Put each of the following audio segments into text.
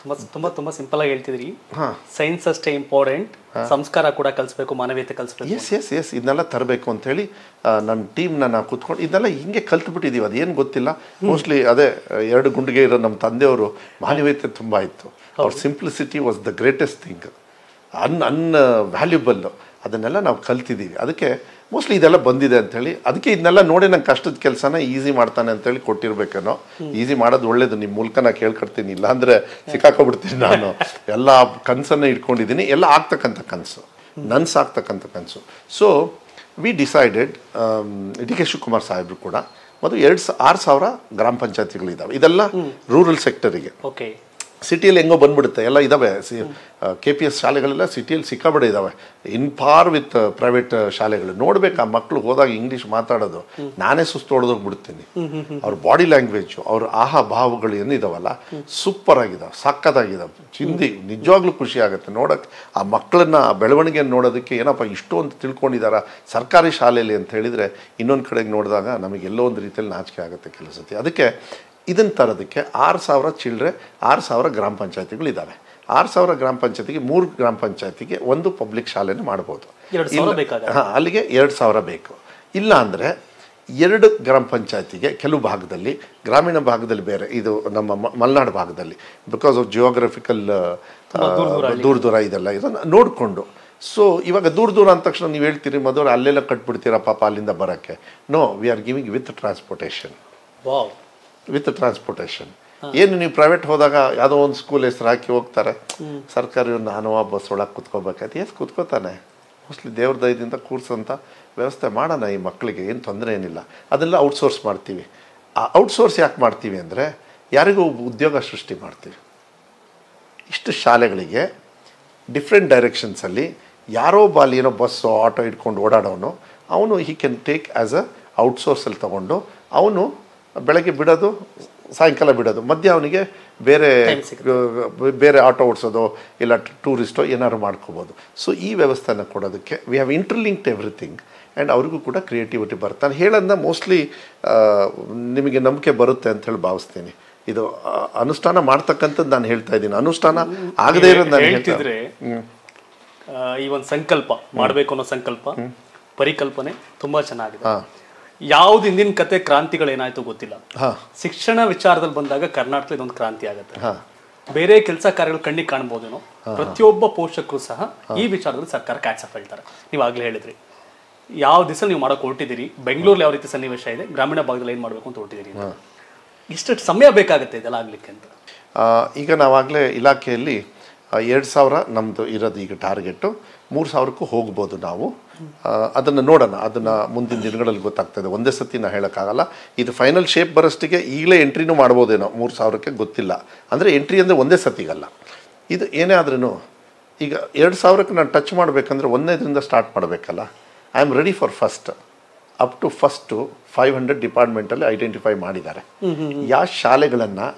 ತುಂಬಾ ತುಂಬಾ ತುಂಬಾ ಸಿಂಪಲ್ ಆಗಿ ಹೇಳ್ತಿದ್ರಿ. ಹಾಂ, ಸೈನ್ಸ್ ಅಷ್ಟೇ ಇಂಪಾರ್ಟೆಂಟ್, ಸಂಸ್ಕಾರ ಕೂಡ ಕಲಿಸ್ಬೇಕು, ಮಾನವೀಯತೆ ಕಲಿಸ್ಬೇಕು. ಎಸ್ ಇದನ್ನೆಲ್ಲ ತರಬೇಕು ಅಂತೇಳಿ ನನ್ನ ಟೀಮ್ನ ನಾವು ಕೂತ್ಕೊಂಡು ಇದನ್ನೆಲ್ಲ ಹಿಂಗೆ ಕಲ್ತ್ಬಿಟ್ಟಿದ್ದೀವಿ. ಅದೇನು ಗೊತ್ತಿಲ್ಲ, ಮೋಸ್ಟ್ಲಿ ಅದೇ 2 ಗುಂಡಿಗೆ ಇರೋ ನಮ್ಮ ತಂದೆಯವರು ಮಾನವೀಯತೆ ತುಂಬ ಇತ್ತು. ಅವ್ರ simplicity was the greatest thing, valuable. ಅದನ್ನೆಲ್ಲ ನಾವು ಕಲ್ತಿದ್ದೀವಿ. ಅದಕ್ಕೆ ಮೋಸ್ಟ್ಲಿ ಇದೆಲ್ಲ ಬಂದಿದೆ ಅಂಥೇಳಿ, ಅದಕ್ಕೆ ಇದನ್ನೆಲ್ಲ ನೋಡಿ ನಂಗೆ ಕಷ್ಟದ ಕೆಲಸನ ಈಸಿ ಮಾಡ್ತಾನೆ ಅಂತೇಳಿ ಕೊಟ್ಟಿರ್ಬೇಕೇನೋ. ಈಸಿ ಮಾಡೋದು ಒಳ್ಳೇದು, ನಿಮ್ಮ ಮೂಲಕ ನಾ ಕೇಳ್ಕೊಡ್ತೀನಿ, ಇಲ್ಲಾಂದರೆ ಸಿಕ್ಕಾಕೊಬಿಡ್ತೀನಿ. ನಾನು ಎಲ್ಲ ಕನಸನ್ನು ಇಟ್ಕೊಂಡಿದ್ದೀನಿ, ಎಲ್ಲ ಆಗ್ತಕ್ಕಂಥ ಕನಸು, ನನ್ಸಾಗ್ತಕ್ಕಂಥ ಕನಸು. So we decided, D K Shivakumar ಸಾಹೇಬರು ಕೂಡ, ಮತ್ತು 6,000 ಗ್ರಾಮ ಪಂಚಾಯತಿಗಳಿದ್ದಾವೆ. ಇದೆಲ್ಲ ರೂರಲ್ ಸೆಕ್ಟರಿಗೆ. ಓಕೆ, ಸಿಟಿಯಲ್ಲಿ ಹೆಂಗೋ ಬಂದ್ಬಿಡುತ್ತೆ, ಎಲ್ಲ ಇದ್ದಾವೆ. KPS ಶಾಲೆಗಳೆಲ್ಲ ಸಿಟಿಯಲ್ಲಿ ಸಿಕ್ಕಾಬಡೆ ಇದ್ದಾವೆ, ಇನ್ ಪಾರ್ ವಿತ್ ಪ್ರೈವೇಟ್ ಶಾಲೆಗಳು. ನೋಡ್ಬೇಕು ಆ ಮಕ್ಕಳು ಹೋದಾಗ ಇಂಗ್ಲೀಷ್ ಮಾತಾಡೋದು, ನಾನೇ ಸುಸ್ತು ಹೊಡೆದೋಗ್ಬಿಡ್ತೀನಿ. ಅವ್ರ ಬಾಡಿ ಲ್ಯಾಂಗ್ವೇಜು, ಅವ್ರ ಆಹಾ ಭಾವಗಳು ಏನಿದಾವಲ್ಲ, ಸೂಪರ್ ಆಗಿದಾವೆ, ಸಕ್ಕತ್ತಾಗಿದ್ದಾವೆ. ನಿಜವಾಗ್ಲೂ ಖುಷಿ ಆಗುತ್ತೆ ನೋಡೋಕ್ಕೆ. ಆ ಮಕ್ಕಳನ್ನ ಬೆಳವಣಿಗೆಯನ್ನು ನೋಡೋದಕ್ಕೆ, ಏನಪ್ಪ ಇಷ್ಟೊಂದು ತಿಳ್ಕೊಂಡಿದ್ದಾರ ಸರ್ಕಾರಿ ಶಾಲೆಯಲ್ಲಿ ಅಂತ ಹೇಳಿದರೆ, ಇನ್ನೊಂದು ಕಡೆಗೆ ನೋಡಿದಾಗ ನಮಗೆ ಎಲ್ಲೋ ಒಂದು ರೀತಿಯಲ್ಲಿ ನಾಚಿಕೆ ಆಗುತ್ತೆ ಕೆಲಸತಿ. ಅದಕ್ಕೆ ಇದನ್ನು ತರೋದಕ್ಕೆ 6,000 ಚಿಲ್ಲರೆ 6,000 ಗ್ರಾಮ ಪಂಚಾಯತಿಗಳಿದ್ದಾವೆ. 6,000 ಗ್ರಾಮ ಪಂಚಾಯತಿಗೆ 3 ಗ್ರಾಮ ಪಂಚಾಯತಿಗೆ ಒಂದು ಪಬ್ಲಿಕ್ ಶಾಲೆನ ಮಾಡ್ಬೋದು. ಹಾಂ, ಅಲ್ಲಿಗೆ 2,000 ಬೇಕು. ಇಲ್ಲ ಅಂದರೆ 2 ಗ್ರಾಮ ಪಂಚಾಯತಿಗೆ ಕೆಲವು ಭಾಗದಲ್ಲಿ, ಗ್ರಾಮೀಣ ಭಾಗದಲ್ಲಿ ಬೇರೆ, ಇದು ನಮ್ಮ ಮಲೆನಾಡು ಭಾಗದಲ್ಲಿ ಬಿಕಾಸ್ ಆಫ್ ಜಿಯೋಗ್ರಫಿಕಲ್ ದೂರ ಇದೆಲ್ಲ ಇದನ್ನು ನೋಡಿಕೊಂಡು. ಸೊ ಇವಾಗ ದೂರ ಅಂದ ತಕ್ಷಣ ನೀವು ಹೇಳ್ತೀರಿ ಮಧುರ ಅಲ್ಲೆಲ್ಲ ಕಟ್ಬಿಡ್ತೀರಾ ಪಾಪ ಅಲ್ಲಿಂದ ಬರೋಕ್ಕೆ. No, we are giving with transportation. ಏನು ನೀವು ಪ್ರೈವೇಟ್ ಹೋದಾಗ ಯಾವುದೋ ಒಂದು ಸ್ಕೂಲ್ ಹೆಸರು ಹಾಕಿ ಹೋಗ್ತಾರೆ, ಸರ್ಕಾರಿ ನಾನು ಬಸ್ ಒಳಗೆ ಕುತ್ಕೋಬೇಕಾಯ್ತು. ಕುತ್ಕೋತಾನೆ, ಮೋಸ್ಟ್ಲಿ ದೇವ್ರ ದಯದಿಂದ ಕೂರ್ಸೋಂಥ ವ್ಯವಸ್ಥೆ ಮಾಡೋಣ ಈ ಮಕ್ಕಳಿಗೆ, ಏನು ತೊಂದರೆ ಏನಿಲ್ಲ. ಅದೆಲ್ಲ ಔಟ್ಸೋರ್ಸ್ ಮಾಡ್ತೀವಿ. ಆ ಔಟ್ಸೋರ್ಸ್ ಯಾಕೆ ಮಾಡ್ತೀವಿ ಅಂದರೆ, ಯಾರಿಗೂ ಉದ್ಯೋಗ ಸೃಷ್ಟಿ ಮಾಡ್ತೀವಿ. ಇಷ್ಟು ಶಾಲೆಗಳಿಗೆ ಡಿಫ್ರೆಂಟ್ ಡೈರೆಕ್ಷನ್ಸಲ್ಲಿ ಯಾರೋ ಬಾಲಿ ಏನೋ ಬಸ್ಸು ಆಟೋ ಇಟ್ಕೊಂಡು ಓಡಾಡೋನು, ಅವನು he can take as a ಔಟ್ಸೋರ್ಸಲ್ಲಿ ತೊಗೊಂಡು, ಅವನು ಬೆಳಗ್ಗೆ ಬಿಡೋದು, ಸಾಯಂಕಾಲ ಬಿಡೋದು, ಮಧ್ಯ ಅವನಿಗೆ ಬೇರೆ ಆಟೋ ಓಡಿಸೋದು ಇಲ್ಲ ಟೂರಿಸ್ಟೋ ಏನಾದ್ರು ಮಾಡ್ಕೋಬೋದು. ಸೊ ಈ ವ್ಯವಸ್ಥೆನ ಕೊಡೋದಕ್ಕೆ we have interlinked everything. And ಅವ್ರಿಗೂ ಕೂಡ ಕ್ರಿಯೇಟಿವಿಟಿ ಬರುತ್ತೆ. ನಾನು ಹೇಳೋದನ್ನ ಮೋಸ್ಟ್ಲಿ ನಿಮಗೆ ನಂಬಿಕೆ ಬರುತ್ತೆ ಅಂತ ಹೇಳಿ ಭಾವಿಸ್ತೀನಿ. ಇದು ಅನುಷ್ಠಾನ ಮಾಡ್ತಕ್ಕಂಥದ್ದು ನಾನು ಹೇಳ್ತಾ ಇದ್ದೀನಿ, ಅನುಷ್ಠಾನ ಆಗದೇ ಇರೋದು ನಾನು ಹೇಳ್ತಿದ್ರೆ. ಈ ಒಂದು ಸಂಕಲ್ಪ ಮಾಡಬೇಕು ಅನ್ನೋ ಸಂಕಲ್ಪ, ಪರಿಕಲ್ಪನೆ ತುಂಬ ಚೆನ್ನಾಗಿದೆ. ಯಾವ್ದು ಹಿಂದಿನ ಕತೆ ಕ್ರಾಂತಿಗಳೇನಾಯ್ತು ಗೊತ್ತಿಲ್ಲ. ಶಿಕ್ಷಣ ವಿಚಾರದಲ್ಲಿ ಬಂದಾಗ ಕರ್ನಾಟಕದಲ್ಲಿ ಇದೊಂದು ಕ್ರಾಂತಿ ಆಗುತ್ತೆ. ಬೇರೆ ಕೆಲಸ ಕಾರ್ಯಗಳು ಕಣ್ಣಿಗೆ ಕಾಣ್ಬೋದೇನೋ, ಪ್ರತಿಯೊಬ್ಬ ಪೋಷಕರು ಸಹ ಈ ವಿಚಾರದಲ್ಲಿ ಸರ್ಕಾರಕ್ಕೆ ಆಕ್ಸೆಪ್ಟ್ ಹೇಳ್ತಾರೆ. ನೀವು ಆಗ್ಲೇ ಹೇಳಿದ್ರಿ, ಯಾವ ದಿವಸ ನೀವು ಮಾಡೋಕೆ ಹೊರಟಿದ್ದೀರಿ, ಬೆಂಗಳೂರಲ್ಲಿ ಯಾವ ರೀತಿ ಸನ್ನಿವೇಶ ಇದೆ, ಗ್ರಾಮೀಣ ಭಾಗದಲ್ಲಿ ಏನು ಮಾಡಬೇಕು ಅಂತ ಹೊರಟಿದ್ದೀರಿ, ಇಷ್ಟು ಸಮಯ ಬೇಕಾಗುತ್ತೆ ಇದೆಲ್ಲ ಆಗ್ಲಿಕ್ಕೆ ಅಂತ. ಈಗ ನಾವಾಗಲೇ ಇಲಾಖೆಯಲ್ಲಿ 2,000 ನಮ್ಮದು ಇರೋದು ಈಗ ಟಾರ್ಗೆಟು. 3,000ಕ್ಕೂ ಹೋಗ್ಬೋದು ನಾವು. ಅದನ್ನು ನೋಡೋಣ, ಅದನ್ನು ಮುಂದಿನ ದಿನಗಳಲ್ಲಿ ಗೊತ್ತಾಗ್ತದೆ. ಒಂದೇ ಸತಿ ನಾ ಹೇಳೋಕ್ಕಾಗಲ್ಲ. ಇದು ಫೈನಲ್ ಶೇಪ್ ಬರೋಷ್ಟಿಗೆ ಈಗಲೇ ಎಂಟ್ರಿನೂ ಮಾಡ್ಬೋದೇನೋ 3,000ಕ್ಕೆ, ಗೊತ್ತಿಲ್ಲ. ಅಂದರೆ ಎಂಟ್ರಿ ಅಂದರೆ ಒಂದೇ ಸತಿಗಲ್ಲ. ಇದು ಏನೇ ಆದ್ರೂ ಈಗ 2,000ಕ್ಕೆ ನಾನು ಟಚ್ ಮಾಡಬೇಕಂದ್ರೆ 1ನೇದರಿಂದ ಸ್ಟಾರ್ಟ್ ಮಾಡಬೇಕಲ್ಲ. I am ready for first. Up to first 500 ಡಿಪಾರ್ಟ್ಮೆಂಟಲ್ಲಿ ಐಡೆಂಟಿಫೈ ಮಾಡಿದ್ದಾರೆ. ಯಾವ ಶಾಲೆಗಳನ್ನು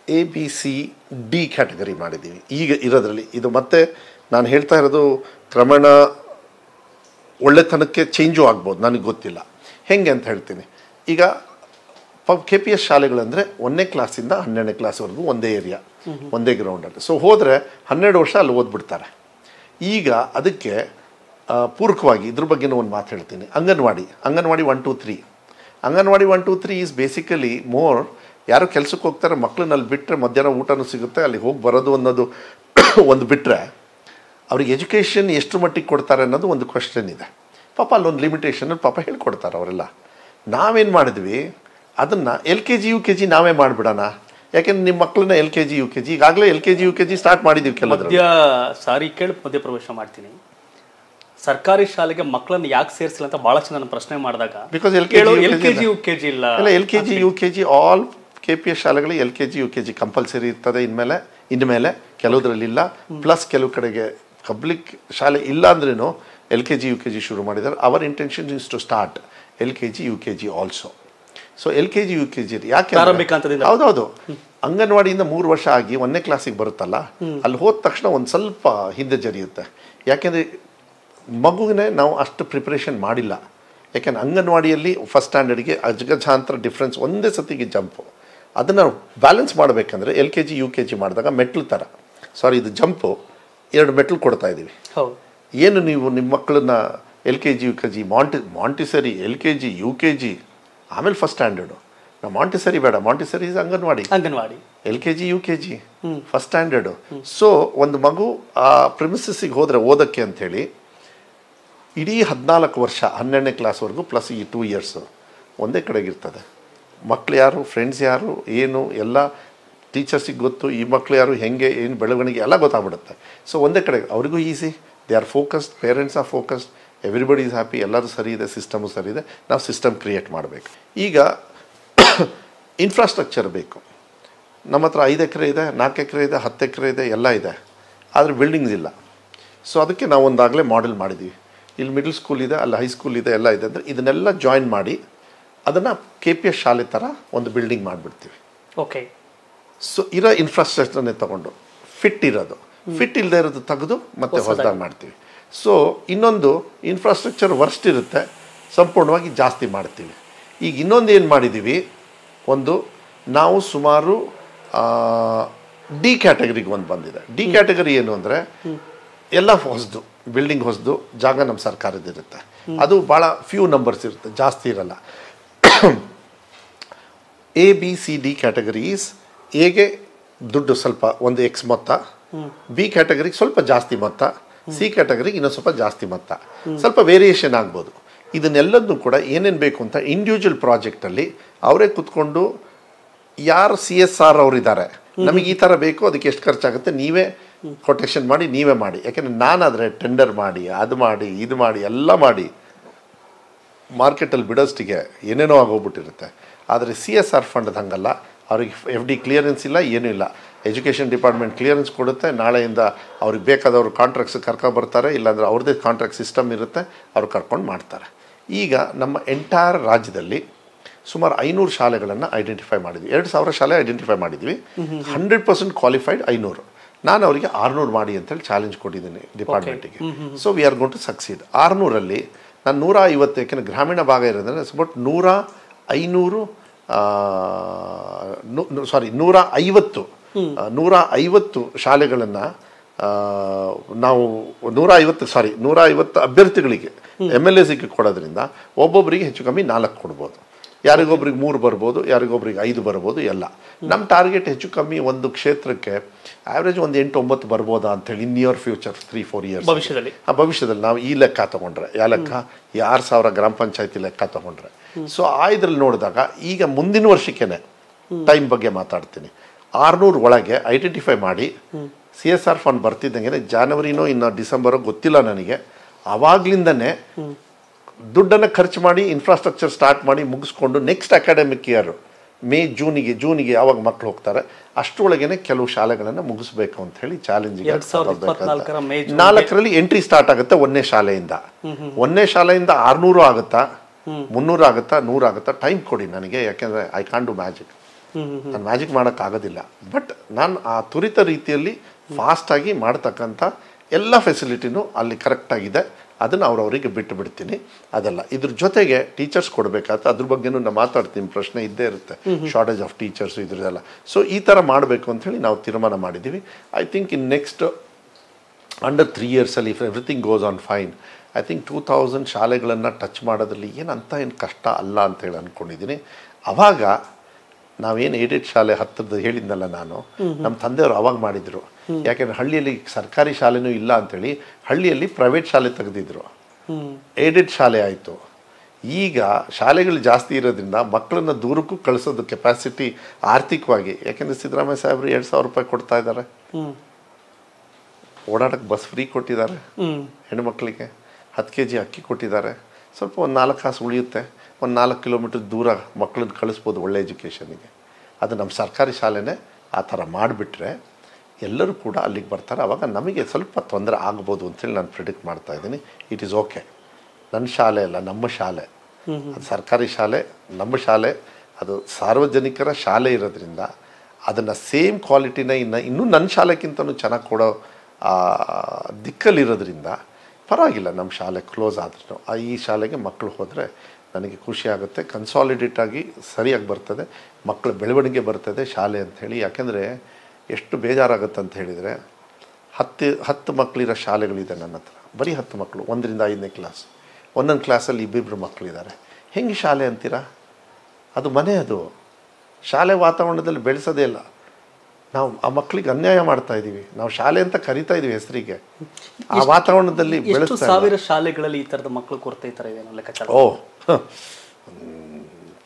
ABCD ಕ್ಯಾಟಗರಿ ಮಾಡಿದ್ದೀವಿ ಈಗ ಇರೋದ್ರಲ್ಲಿ. ಇದು ಮತ್ತೆ ನಾನು ಹೇಳ್ತಾ ಇರೋದು ಕ್ರಮೇಣ ಒಳ್ಳೆತನಕ್ಕೆ ಚೇಂಜು ಆಗ್ಬೋದು, ನನಗೆ ಗೊತ್ತಿಲ್ಲ ಹೆಂಗೆ ಅಂತ ಹೇಳ್ತೀನಿ. ಈಗ KPS ಶಾಲೆಗಳಂದರೆ 1ನೇ ಕ್ಲಾಸಿಂದ 12ನೇ ಕ್ಲಾಸ್ವರೆಗೂ ಒಂದೇ ಏರಿಯಾ, ಒಂದೇ ಗ್ರೌಂಡಲ್ಲಿ. ಸೊ ಹೋದರೆ 12 ವರ್ಷ ಅಲ್ಲಿ ಓದ್ಬಿಡ್ತಾರೆ. ಈಗ ಅದಕ್ಕೆ ಪೂರಕವಾಗಿ ಇದ್ರ ಬಗ್ಗೆನೂ ಒಂದು ಮಾತು ಹೇಳ್ತೀನಿ. Anganwadi 1, 2, 3 anganwadi 1, 2, 3 is basically more, ಯಾರೋ ಕೆಲಸಕ್ಕೆ ಹೋಗ್ತಾರೆ, ಮಕ್ಕಳನ್ನಲ್ಲಿ ಬಿಟ್ಟರೆ ಮಧ್ಯಾಹ್ನ ಊಟನೂ ಸಿಗುತ್ತೆ, ಅಲ್ಲಿ ಹೋಗಿ ಬರೋದು ಅನ್ನೋದು ಒಂದು ಬಿಟ್ಟರೆ ಅವ್ರಿಗೆ ಎಜುಕೇಷನ್ ಎಷ್ಟು ಮಟ್ಟಿಗೆ ಕೊಡ್ತಾರೆ ಅನ್ನೋದು ಒಂದು ಕ್ವೆಶ್ಚನ್ ಇದೆ. ಪಾಪ ಅಲ್ಲೊಂದು ಲಿಮಿಟೇಷನಲ್ಲಿ ಪಾಪ ಹೇಳ್ಕೊಡ್ತಾರೆ ಅವರೆಲ್ಲ. ನಾವೇನು ಮಾಡಿದ್ವಿ, ಅದನ್ನು LKG UKG ನಾವೇ ಮಾಡಿಬಿಡೋಣ. ಯಾಕೆಂದ್ರೆ ನಿಮ್ಮ ಮಕ್ಕಳನ್ನ LKG UKG ಈಗಾಗಲೇ LKG UKG ಸ್ಟಾರ್ಟ್ ಮಾಡಿದ್ದೀವಿ. ಮಧ್ಯಪ್ರವೇಶ ಮಾಡ್ತೀನಿ. ಸರ್ಕಾರಿ ಶಾಲೆಗೆ ಮಕ್ಕಳನ್ನ ಯಾಕೆ ಸೇರಿಸಿಲ್ಲ ಅಂತ ಭಾಳ ಜನ ಪ್ರಶ್ನೆ ಮಾಡಿದಾಗ, ಬಿಕಾಸ್ LKG UKG ಇಲ್ಲ. LKG UKG ಆಲ್ KPS ಶಾಲೆಗಳಿಗೆ LKG UKG ಕಂಪಲ್ಸರಿ ಇರ್ತದೆ ಇನ್ಮೇಲೆ ಕೆಲವುದ್ರಲ್ಲಿಲ್ಲ. ಪ್ಲಸ್ ಕೆಲವು ಕಡೆಗೆ ಪಬ್ಲಿಕ್ ಶಾಲೆ ಇಲ್ಲ ಅಂದ್ರೂ LKG UKG ಶುರು ಮಾಡಿದ್ದಾರೆ. Our intention is to start LKG UKG also. So LKG UKG ಯಾಕೆ ಹೌದೌದು, ಅಂಗನವಾಡಿಯಿಂದ 3 ವರ್ಷ ಆಗಿ 1ನೇ ಕ್ಲಾಸಿಗೆ ಬರುತ್ತಲ್ಲ, ಅಲ್ಲಿ ಹೋದ ತಕ್ಷಣ ಒಂದು ಸ್ವಲ್ಪ ಹಿಂದೆ ಜರಿಯುತ್ತೆ. ಯಾಕೆಂದರೆ ಮಗುವಿನೇ ನಾವು ಅಷ್ಟು ಪ್ರಿಪ್ರೇಷನ್ ಮಾಡಿಲ್ಲ. ಯಾಕೆಂದ್ರೆ ಅಂಗನವಾಡಿಯಲ್ಲಿ ಫಸ್ಟ್ ಸ್ಟ್ಯಾಂಡರ್ಡ್ಗೆ ಅಜಗಜಾಂತರ ಡಿಫ್ರೆನ್ಸ್, ಒಂದೇ ಸತಿಗೆ ಜಂಪು. ಅದನ್ನು ಬ್ಯಾಲೆನ್ಸ್ ಮಾಡಬೇಕಂದ್ರೆ LKG UKG ಮಾಡಿದಾಗ ಮೆಟ್ಲು ಥರ ಇದು ಜಂಪು 2 ಮೆಟ್ಲು ಕೊಡ್ತಾ ಇದ್ದೀವಿ. ಏನು ನೀವು ನಿಮ್ಮ ಮಕ್ಕಳನ್ನ LKG UKG Montessori LKG UKG ಆಮೇಲೆ ಫಸ್ಟ್ ಸ್ಟ್ಯಾಂಡರ್ಡು. ನಾವು ಮಾಂಟಿಸರಿ ಬೇಡ, Montessori is anganwadi LKG UKG first standard. So ಒಂದು ಮಗು ಆ ಪ್ರಿಮಿಸಸ್ಸಿಗೆ ಹೋದರೆ ಓದೋಕ್ಕೆ ಅಂಥೇಳಿ ಇಡೀ 14 ವರ್ಷ 12ನೇ ಕ್ಲಾಸ್ವರೆಗೂ ಪ್ಲಸ್ ಈ 2 ಇಯರ್ಸು ಒಂದೇ ಕಡೆಗಿರ್ತದೆ. ಮಕ್ಕಳು ಯಾರು, ಫ್ರೆಂಡ್ಸ್ ಯಾರು, ಏನು ಎಲ್ಲ ಟೀಚರ್ಸಿಗೆ ಗೊತ್ತು. ಈ ಮಕ್ಕಳು ಯಾರು, ಹೆಂಗೆ, ಏನು ಬೆಳವಣಿಗೆ ಎಲ್ಲ ಗೊತ್ತಾಗ್ಬಿಡುತ್ತೆ. ಸೊ ಒಂದೇ ಕಡೆ ಅವ್ರಿಗೂ easy, they are focused, parents are focused, everybody is happy, ಎಲ್ಲರೂ ಸರಿ ಇದೆ, ಸಿಸ್ಟಮು ಸರಿ ಇದೆ. ನಾವು ಸಿಸ್ಟಮ್ ಕ್ರಿಯೇಟ್ ಮಾಡಬೇಕು. ಈಗ ಇನ್ಫ್ರಾಸ್ಟ್ರಕ್ಚರ್ ಬೇಕು. ನಮ್ಮ ಹತ್ರ 5 ಎಕರೆ ಇದೆ, 4 ಎಕರೆ ಇದೆ, 10 ಎಕರೆ ಇದೆ, ಎಲ್ಲ ಇದೆ, ಆದರೆ ಬಿಲ್ಡಿಂಗ್ಸ್ ಇಲ್ಲ. ಸೊ ಅದಕ್ಕೆ ನಾವು ಒಂದಾಗಲೇ ಮಾಡೆಲ್ ಮಾಡಿದ್ದೀವಿ. ಇಲ್ಲಿ ಮಿಡಲ್ ಸ್ಕೂಲ್ ಇದೆ, ಅಲ್ಲಿ ಹೈಸ್ಕೂಲ್ ಇದೆ, ಎಲ್ಲ ಇದೆ. ಅಂದರೆ ಇದನ್ನೆಲ್ಲ ಜಾಯಿನ್ ಮಾಡಿ ಅದನ್ನು KPS ಶಾಲೆ ಥರ ಒಂದು ಬಿಲ್ಡಿಂಗ್ ಮಾಡಿಬಿಡ್ತೀವಿ. ಸೊ ಇರೋ ಇನ್ಫ್ರಾಸ್ಟ್ರಕ್ಚರ್ನೇ ತೊಗೊಂಡು ಫಿಟ್ ಇರೋದು, ಫಿಟ್ ಇಲ್ಲದೆ ಇರೋದು ತೆಗೆದು ಮತ್ತೆ ಹೊಸದಾಗಿ ಮಾಡ್ತೀವಿ. ಸೊ ಇನ್ನೊಂದು ಇನ್ಫ್ರಾಸ್ಟ್ರಕ್ಚರ್ ವರ್ಸ್ಟ್ ಇರುತ್ತೆ, ಸಂಪೂರ್ಣವಾಗಿ ಜಾಸ್ತಿ ಮಾಡ್ತೀವಿ. ಈಗ ಇನ್ನೊಂದು ಏನು ಮಾಡಿದ್ದೀವಿ, ನಾವು ಸುಮಾರು D ಕ್ಯಾಟಗರಿಗೆ ಒಂದು ಬಂದಿದೆ. D ಕ್ಯಾಟಗರಿ ಏನು ಅಂದರೆ ಎಲ್ಲ ಹೊಸದು, ಬಿಲ್ಡಿಂಗ್ ಹೊಸದು, ಜಾಗ ನಮ್ಮ ಸರ್ಕಾರದಿರುತ್ತೆ. ಅದು ಭಾಳ ಫ್ಯೂ ನಂಬರ್ಸ್ ಇರುತ್ತೆ, ಜಾಸ್ತಿ ಇರಲ್ಲ. ABCD ಕ್ಯಾಟಗರೀಸ್, ಎಗೆ ದುಡ್ಡು ಸ್ವಲ್ಪ ಒಂದು X ಮೊತ್ತ, B ಕ್ಯಾಟಗರಿಗೆ ಸ್ವಲ್ಪ ಜಾಸ್ತಿ ಮೊತ್ತ, C ಕ್ಯಾಟಗರಿಗೆ ಇನ್ನೊಂದು ಸ್ವಲ್ಪ ಜಾಸ್ತಿ ಮೊತ್ತ, ಸ್ವಲ್ಪ ವೇರಿಯೇಷನ್ ಆಗ್ಬೋದು. ಇದನ್ನೆಲ್ಲದನ್ನು ಕೂಡ ಏನೇನು ಬೇಕು ಅಂತ ಇಂಡಿವಿಜುವಲ್ ಪ್ರಾಜೆಕ್ಟಲ್ಲಿ ಅವರೇ ಕೂತ್ಕೊಂಡು ಯಾರು CSR ಅವರಿದ್ದಾರೆ, ನಮಗೆ ಈ ಥರ ಬೇಕು, ಅದಕ್ಕೆ ಎಷ್ಟು ಖರ್ಚಾಗುತ್ತೆ, ನೀವೇ ಕೊಟೇಷನ್ ಮಾಡಿ ನೀವೇ ಮಾಡಿ. ಯಾಕೆಂದರೆ ನಾನಾದರೆ ಟೆಂಡರ್ ಮಾಡಿ, ಅದು ಮಾಡಿ, ಇದು ಮಾಡಿ, ಎಲ್ಲ ಮಾಡಿ ಮಾರ್ಕೆಟಲ್ಲಿ ಬಿಡೋಷ್ಟಿಗೆ ಏನೇನೋ ಆಗೋಗ್ಬಿಟ್ಟಿರುತ್ತೆ. ಆದರೆ CSR ಫಂಡ್ ಹಂಗಲ್ಲ, ಅವ್ರಿಗೆ FD ಕ್ಲಿಯರೆನ್ಸ್ ಇಲ್ಲ, ಏನೂ ಇಲ್ಲ. ಎಜುಕೇಷನ್ ಡಿಪಾರ್ಟ್ಮೆಂಟ್ ಕ್ಲಿಯರೆನ್ಸ್ ಕೊಡುತ್ತೆ, ನಾಳೆಯಿಂದ ಅವ್ರಿಗೆ ಬೇಕಾದವರು ಕಾಂಟ್ರಾಕ್ಟ್ಸ್ ಕರ್ಕೊಬರ್ತಾರೆ, ಇಲ್ಲಾಂದರೆ ಅವ್ರದ್ದೇ ಕಾಂಟ್ರಾಕ್ಟ್ ಸಿಸ್ಟಮ್ ಇರುತ್ತೆ, ಅವ್ರು ಕರ್ಕೊಂಡು ಮಾಡ್ತಾರೆ. ಈಗ ನಮ್ಮ ಎಂಟೈರ್ ರಾಜ್ಯದಲ್ಲಿ ಸುಮಾರು 500 ಶಾಲೆಗಳನ್ನು ಐಡೆಂಟಿಫೈ ಮಾಡಿದ್ವಿ. 2000 ಶಾಲೆ ಐಡೆಂಟಿಫೈ ಮಾಡಿದ್ವಿ. 100% ಕ್ವಾಲಿಫೈಡ್ 500. ನಾನು ಅವರಿಗೆ 600 ಮಾಡಿ ಅಂತೇಳಿ ಚಾಲೆಂಜ್ ಕೊಟ್ಟಿದ್ದೀನಿ ಡಿಪಾರ್ಟ್ಮೆಂಟಿಗೆ. So we are going to succeed. 600ರಲ್ಲಿ ನಾನು 150, ಯಾಕೆಂದರೆ ಗ್ರಾಮೀಣ ಭಾಗ ಇರೋದ್ರೆ ಬಟ್ 150 ಶಾಲೆಗಳನ್ನು ನಾವು 150 ಅಭ್ಯರ್ಥಿಗಳಿಗೆ MLAಸಿಗೆ ಕೊಡೋದ್ರಿಂದ ಒಬ್ಬೊಬ್ಬರಿಗೆ ಹೆಚ್ಚು ಕಮ್ಮಿ 4 ಕೊಡ್ಬೋದು, ಯಾರಿಗೊಬ್ರಿಗೆ 3 ಬರ್ಬೋದು, ಯಾರಿಗೊಬ್ರಿಗೆ 5 ಬರ್ಬೋದು. ಎಲ್ಲ ನಮ್ಮ ಟಾರ್ಗೆಟ್ ಹೆಚ್ಚು ಕಮ್ಮಿ ಒಂದು ಕ್ಷೇತ್ರಕ್ಕೆ ಆ್ಯಾವ್ರೇಜ್ ಒಂದು 8-9 ಬರ್ಬೋದಾ ಅಂಥೇಳಿ ಇನ್ ನಿಯರ್ ಫ್ಯೂಚರ್ 3-4 ಇಯರ್ಸ್ ಭವಿಷ್ಯದಲ್ಲಿ ನಾವು ಈ ಲೆಕ್ಕ ತೊಗೊಂಡ್ರೆ, ಯಾವ ಲೆಕ್ಕ, 6000 ಗ್ರಾಮ ಪಂಚಾಯತಿ ಲೆಕ್ಕ ತೊಗೊಂಡ್ರೆ. ಸೊ ಇದ್ರಲ್ಲಿ ನೋಡಿದಾಗ ಈಗ ಮುಂದಿನ ವರ್ಷಕ್ಕೇ ಟೈಮ್ ಬಗ್ಗೆ ಮಾತಾಡ್ತೀನಿ. 600 ಒಳಗೆ ಐಡೆಂಟಿಫೈ ಮಾಡಿ CSR ಫಂಡ್ ಬರ್ತಿದ್ದಂಗೆ ಜನವರಿನೋ ಇನ್ನು ಡಿಸೆಂಬರೋ ಗೊತ್ತಿಲ್ಲ ನನಗೆ, ಆವಾಗ್ಲಿಂದನೇ ದುಡ್ಡನ್ನು ಖರ್ಚು ಮಾಡಿ ಇನ್ಫ್ರಾಸ್ಟ್ರಕ್ಚರ್ ಸ್ಟಾರ್ಟ್ ಮಾಡಿ ಮುಗಿಸ್ಕೊಂಡು ನೆಕ್ಸ್ಟ್ ಅಕಾಡೆಮಿಕ್ ಇಯರ್ ಜೂನಿಗೆ ಯಾವಾಗ ಮಕ್ಕಳು ಹೋಗ್ತಾರೆ ಅಷ್ಟರೊಳಗೇನೆ ಕೆಲವು ಶಾಲೆಗಳನ್ನು ಮುಗಿಸ್ಬೇಕು ಅಂತ ಹೇಳಿ ಚಾಲೆಂಜಿಗೆ 4ರಲ್ಲಿ ಎಂಟ್ರಿ ಸ್ಟಾರ್ಟ್ ಆಗುತ್ತೆ. 1ನೇ ಶಾಲೆಯಿಂದ 600 ಆಗುತ್ತಾ, 300 ಆಗುತ್ತಾ, 100 ಆಗುತ್ತಾ, ಟೈಮ್ ಕೊಡಿ ನನಗೆ. ಯಾಕೆಂದರೆ ಐ ಕಾಂಟ್ ಡು ಮ್ಯಾಜಿಕ್, ನಾನು ಮ್ಯಾಜಿಕ್ ಮಾಡೋಕ್ಕಾಗೋದಿಲ್ಲ. ಬಟ್ ನಾನು ಆ ತ್ವರಿತ ರೀತಿಯಲ್ಲಿ ಫಾಸ್ಟಾಗಿ ಮಾಡ್ತಕ್ಕಂಥ ಎಲ್ಲ ಫೆಸಿಲಿಟಿನೂ ಅಲ್ಲಿ ಕರೆಕ್ಟಾಗಿದೆ, ಅದನ್ನು ಅವರವರಿಗೆ ಬಿಟ್ಟು ಬಿಡ್ತೀನಿ. ಅದಲ್ಲ, ಇದ್ರ ಜೊತೆಗೆ ಟೀಚರ್ಸ್ ಕೊಡಬೇಕಾದ್ರೆ ಅದ್ರ ಬಗ್ಗೆನೂ ನಾನು ಮಾತಾಡ್ತೀನಿ, ಪ್ರಶ್ನೆ ಇದ್ದೇ ಇರುತ್ತೆ, ಶಾರ್ಟೇಜ್ ಆಫ್ ಟೀಚರ್ಸು ಇದ್ರದೆಲ್ಲ. ಸೊ ಈ ಥರ ಮಾಡಬೇಕು ಅಂಥೇಳಿ ನಾವು ತೀರ್ಮಾನ ಮಾಡಿದ್ದೀವಿ. I think in next under 3 ಇಯರ್ಸಲ್ಲಿ if everything goes on fine, I think 2000 ಶಾಲೆಗಳನ್ನು ಟಚ್ ಮಾಡೋದ್ರಲ್ಲಿ ಏನು ಕಷ್ಟ ಅಲ್ಲ ಅಂತೇಳಿ ಅಂದ್ಕೊಂಡಿದ್ದೀನಿ. ಆವಾಗ ನಾವೇನು ಏಡೆಡ್ ಶಾಲೆ 10 ಹೇಳಿದ್ನಲ್ಲ ನಾನು, ನಮ್ಮ ತಂದೆಯವರು ಅವಾಗ ಮಾಡಿದರು. ಯಾಕೆಂದರೆ ಹಳ್ಳಿಯಲ್ಲಿ ಸರ್ಕಾರಿ ಶಾಲೆನೂ ಇಲ್ಲ ಅಂಥೇಳಿ ಹಳ್ಳಿಯಲ್ಲಿ ಪ್ರೈವೇಟ್ ಶಾಲೆ ತೆಗೆದಿದ್ರು, ಏಡೆಡ್ ಶಾಲೆ ಆಯಿತು. ಈಗ ಶಾಲೆಗಳು ಜಾಸ್ತಿ ಇರೋದ್ರಿಂದ ಮಕ್ಕಳನ್ನ ದೂರಕ್ಕೂ ಕಳಿಸೋದು ಕೆಪಾಸಿಟಿ ಆರ್ಥಿಕವಾಗಿ, ಯಾಕೆಂದರೆ ಸಿದ್ದರಾಮಯ್ಯ ಸಾಹೇಬರು 2000 ರೂಪಾಯಿ ಕೊಡ್ತಾ ಇದ್ದಾರೆ, ಓಡಾಡೋಕ್ಕೆ ಬಸ್ ಫ್ರೀ ಕೊಟ್ಟಿದ್ದಾರೆ, ಹೆಣ್ಮಕ್ಳಿಗೆ 10 kg ಅಕ್ಕಿ ಕೊಟ್ಟಿದ್ದಾರೆ, ಸ್ವಲ್ಪ ಒಂದು 4 ಕಾಸು ಉಳಿಯುತ್ತೆ, ಒಂದು 4 ಕಿಲೋಮೀಟರ್ ದೂರ ಮಕ್ಕಳನ್ನ ಕಳಿಸ್ಬೋದು ಒಳ್ಳೆ ಎಜುಕೇಷನಿಗೆ. ಅದು ನಮ್ಮ ಸರ್ಕಾರಿ ಶಾಲೆನೇ ಆ ಥರ ಮಾಡಿಬಿಟ್ರೆ ಎಲ್ಲರೂ ಕೂಡ ಅಲ್ಲಿಗೆ ಬರ್ತಾರೆ. ಆವಾಗ ನಮಗೆ ಸ್ವಲ್ಪ ತೊಂದರೆ ಆಗ್ಬೋದು ಅಂತೇಳಿ ನಾನು ಪ್ರಿಡಿಕ್ಟ್ ಮಾಡ್ತಾಯಿದ್ದೀನಿ. ಇಟ್ ಈಸ್ ಓಕೆ, ನನ್ನ ಶಾಲೆ ಅಲ್ಲ, ನಮ್ಮ ಶಾಲೆ, ಅದು ಸರ್ಕಾರಿ ಶಾಲೆ, ನಮ್ಮ ಶಾಲೆ, ಅದು ಸಾರ್ವಜನಿಕರ ಶಾಲೆ ಇರೋದ್ರಿಂದ ಅದನ್ನು ಸೇಮ್ ಕ್ವಾಲಿಟಿನ ಇನ್ನೂ ನನ್ನ ಶಾಲೆಗಿಂತಲೂ ಚೆನ್ನಾಗಿ ಕೊಡೋ ದಿಕ್ಕಲ್ಲಿರೋದ್ರಿಂದ ಪರವಾಗಿಲ್ಲ. ನಮ್ಮ ಶಾಲೆ ಕ್ಲೋಸ್ ಆದ್ರೂ ಈ ಶಾಲೆಗೆ ಮಕ್ಕಳು ಹೋದರೆ ನನಗೆ ಖುಷಿ ಆಗುತ್ತೆ. ಕನ್ಸಾಲಿಡೇಟ್ ಆಗಿ ಸರಿಯಾಗಿ ಬರ್ತದೆ, ಮಕ್ಕಳ ಬೆಳವಣಿಗೆ ಬರ್ತದೆ ಶಾಲೆ ಅಂಥೇಳಿ. ಯಾಕೆಂದರೆ ಎಷ್ಟು ಬೇಜಾರಾಗುತ್ತೆ ಅಂತ ಹೇಳಿದರೆ 10 ಮಕ್ಕಳಿರೋ ಶಾಲೆಗಳಿದೆ ನನ್ನ ಹತ್ರ, ಬರೀ 10 ಮಕ್ಕಳು 1ರಿಂದ 5ನೇ ಕ್ಲಾಸ್. ಒಂದೊಂದು ಕ್ಲಾಸಲ್ಲಿ ಇಬ್ಬಿಬ್ಬರು ಮಕ್ಕಳಿದ್ದಾರೆ. ಹೆಂಗೆ ಶಾಲೆ ಅಂತೀರಾ? ಅದು ಮನೆ, ಅದು ಶಾಲೆ ವಾತಾವರಣದಲ್ಲಿ ಬೆಳೆಸೋದೇ ಇಲ್ಲ. ನಾವು ಆ ಮಕ್ಕಳಿಗೆ ಅನ್ಯಾಯ ಮಾಡ್ತಾ ಇದ್ದೀವಿ. ನಾವು ಶಾಲೆ ಅಂತ ಕರಿತಾ ಇದೀವಿ ಹೆಸರಿಗೆ, ಆ ವಾತಾವರಣದಲ್ಲಿ ಬೆಳೆಸ್ತಾ ಸಾವಿರ ಶಾಲೆಗಳಲ್ಲಿ ಈ ಥರದ ಮಕ್ಕಳು ಕೊರತೆ ಈ ಥರ ಇದೆ ಲೆಕ್ಕಾಚಾರ.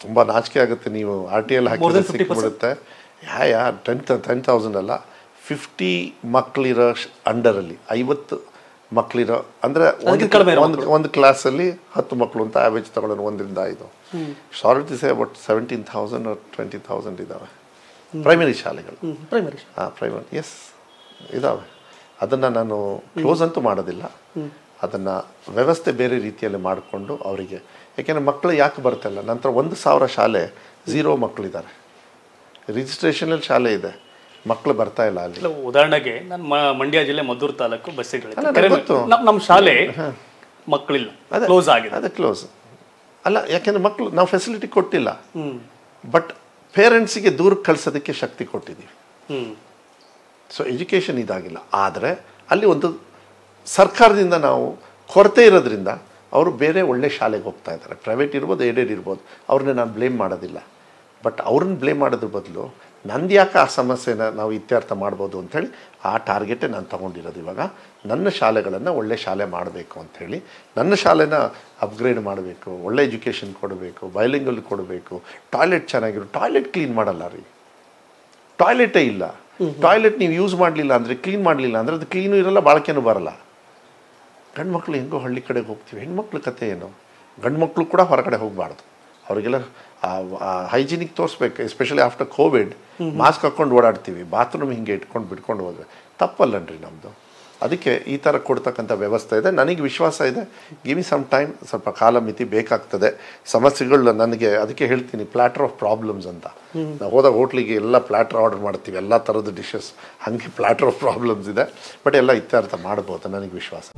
ತುಂಬ ನಾಚಿಕೆ ಆಗುತ್ತೆ. ನೀವು RTL ಹಾಕಿದ್ರೆ ಸಿಕ್ಕಿಬಿಡುತ್ತೆ. 10,000 ಅಲ್ಲ, 50 ಮಕ್ಕಳಿರೋ ಅಂಡರಲ್ಲಿ 50 ಮಕ್ಕಳಿರೋ ಅಂದರೆ ಒಂದು ಕ್ಲಾಸಲ್ಲಿ 10 ಮಕ್ಕಳು ಅಂತ ಆ್ಯಾವೇಜ್ ತಗೊಳ್ಳೋಣ, 1ರಿಂದ 5. Sorry to say about 17,000 or 20,000 ಇದ್ದಾವೆ ಪ್ರೈಮರಿ ಶಾಲೆಗಳು. ಪ್ರೈಮರಿ ಎಸ್ ಇದ್ದಾವೆ. ಅದನ್ನು ನಾನು ಕ್ಲೋಸ್ ಅಂತೂ ಮಾಡೋದಿಲ್ಲ. ಅದನ್ನು ವ್ಯವಸ್ಥೆ ಬೇರೆ ರೀತಿಯಲ್ಲಿ ಮಾಡಿಕೊಂಡು ಅವರಿಗೆ, ಯಾಕೆಂದರೆ ಮಕ್ಕಳು ಯಾಕೆ ಬರ್ತಾಯಿಲ್ಲ. ನಂತರ 1,000 ಶಾಲೆ 0 ಮಕ್ಕಳಿದ್ದಾರೆ. ರಿಜಿಸ್ಟ್ರೇಷನಲ್ಲಿ ಶಾಲೆ ಇದೆ, ಮಕ್ಕಳು ಬರ್ತಾ ಇಲ್ಲ ಅಲ್ಲಿ. ಉದಾಹರಣೆಗೆ ನಾನು ಮಂಡ್ಯ ಜಿಲ್ಲೆ ಮದ್ದೂರು ತಾಲೂಕು ಬಸ್ಸಿಗಳು ನಮ್ಮ ಶಾಲೆ ಮಕ್ಕಳಿಲ್ಲ, ಕ್ಲೋಸ್ ಆಗಿದೆ. ಅದೇ ಕ್ಲೋಸ್ ಅಲ್ಲ, ಯಾಕೆಂದರೆ ಮಕ್ಕಳು ನಾವು ಫೆಸಿಲಿಟಿ ಕೊಟ್ಟಿಲ್ಲ, ಬಟ್ ಪೇರೆಂಟ್ಸಿಗೆ ದೂರಕ್ಕೆ ಕಳಿಸೋದಕ್ಕೆ ಶಕ್ತಿ ಕೊಟ್ಟಿದ್ದೀವಿ. ಸೊ ಎಜುಕೇಷನ್ ಇದಾಗಿಲ್ಲ. ಆದರೆ ಅಲ್ಲಿ ಒಂದು ಸರ್ಕಾರದಿಂದ ನಾವು ಕೊರತೆ ಇರೋದ್ರಿಂದ ಅವರು ಬೇರೆ ಒಳ್ಳೆ ಶಾಲೆಗೆ ಹೋಗ್ತಾ ಇದ್ದಾರೆ. ಪ್ರೈವೇಟ್ ಇರ್ಬೋದು, ಏಡೆಡ್ ಇರ್ಬೋದು, ಅವ್ರನ್ನ ನಾನು ಬ್ಲೇಮ್ ಮಾಡೋದಿಲ್ಲ. ಬಟ್ ಅವ್ರನ್ನ ಬ್ಲೇಮ್ ಮಾಡೋದ್ರ ಬದಲು ನಂದು ಯಾಕೆ ಆ ಸಮಸ್ಯೆನ ನಾವು ಇತ್ಯರ್ಥ ಮಾಡ್ಬೋದು ಅಂಥೇಳಿ ಆ ಟಾರ್ಗೆಟೇ ನಾನು ತೊಗೊಂಡಿರೋದು. ಇವಾಗ ನನ್ನ ಶಾಲೆಗಳನ್ನು ಒಳ್ಳೆ ಶಾಲೆ ಮಾಡಬೇಕು ಅಂಥೇಳಿ, ನನ್ನ ಶಾಲೆನ ಅಪ್ಗ್ರೇಡ್ ಮಾಡಬೇಕು, ಒಳ್ಳೆ ಎಜುಕೇಷನ್ ಕೊಡಬೇಕು, ಬೈಲಿಂಗಲ್ ಕೊಡಬೇಕು, ಟಾಯ್ಲೆಟ್ ಚೆನ್ನಾಗಿರೋ. ಟಾಯ್ಲೆಟ್ ಕ್ಲೀನ್ ಮಾಡಲ್ಲ ರೀ, ಟಾಯ್ಲೆಟೇ ಇಲ್ಲ. ಟಾಯ್ಲೆಟ್ ನೀವು ಯೂಸ್ ಮಾಡಲಿಲ್ಲ ಅಂದರೆ, ಕ್ಲೀನ್ ಮಾಡಲಿಲ್ಲ ಅಂದರೆ ಅದು ಕ್ಲೀನು ಇರಲ್ಲ, ಬಾಳಿಕೆನೂ ಬರಲ್ಲ. ಗಂಡು ಮಕ್ಕಳು ಹೆಂಗೋ ಹಳ್ಳಿ ಕಡೆಗೆ ಹೋಗ್ತೀವಿ, ಹೆಣ್ಮಕ್ಳ ಕತೆ ಏನು? ಗಂಡು ಮಕ್ಕಳು ಕೂಡ ಹೊರಗಡೆ ಹೋಗಬಾರ್ದು, ಅವರಿಗೆಲ್ಲ ಹೈಜಿನಿಕ್ ತೋರಿಸ್ಬೇಕು. ಎಸ್ಪೆಷಲಿ ಆಫ್ಟರ್ ಕೋವಿಡ್ ಮಾಸ್ಕ್ ಹಾಕ್ಕೊಂಡು ಓಡಾಡ್ತೀವಿ, ಬಾತ್ರೂಮ್ ಹಿಂಗೆ ಇಟ್ಕೊಂಡು ಬಿಟ್ಕೊಂಡು ಹೋದರೆ ತಪ್ಪಲ್ಲನ್ರಿ ನಮ್ಮದು. ಅದಕ್ಕೆ ಈ ಥರ ಕೊಡ್ತಕ್ಕಂಥ ವ್ಯವಸ್ಥೆ ಇದೆ. ನನಗೆ ವಿಶ್ವಾಸ ಇದೆ. ಗಿವ್ ಮಿ ಸಮ್ ಟೈಮ್, ಸ್ವಲ್ಪ ಕಾಲ ಮಿತಿ ಬೇಕಾಗ್ತದೆ. ಸಮಸ್ಯೆಗಳು ನನಗೆ, ಅದಕ್ಕೆ ಹೇಳ್ತೀನಿ ಪ್ಲ್ಯಾಟರ್ ಆಫ್ ಪ್ರಾಬ್ಲಮ್ಸ್ ಅಂತ. ನಾವು ಹೋದಾಗ ಹೋಟ್ಲಿಗೆ ಎಲ್ಲ ಪ್ಲ್ಯಾಟರ್ ಆರ್ಡರ್ ಮಾಡ್ತೀವಿ, ಎಲ್ಲ ಥರದ ಡಿಶಸ್, ಹಾಗೆ ಪ್ಲ್ಯಾಟರ್ ಆಫ್ ಪ್ರಾಬ್ಲಮ್ಸ್ ಇದೆ. ಬಟ್ ಎಲ್ಲ ಇತ್ಯರ್ಥ ಮಾಡ್ಬೋದು, ನನಗೆ ವಿಶ್ವಾಸ.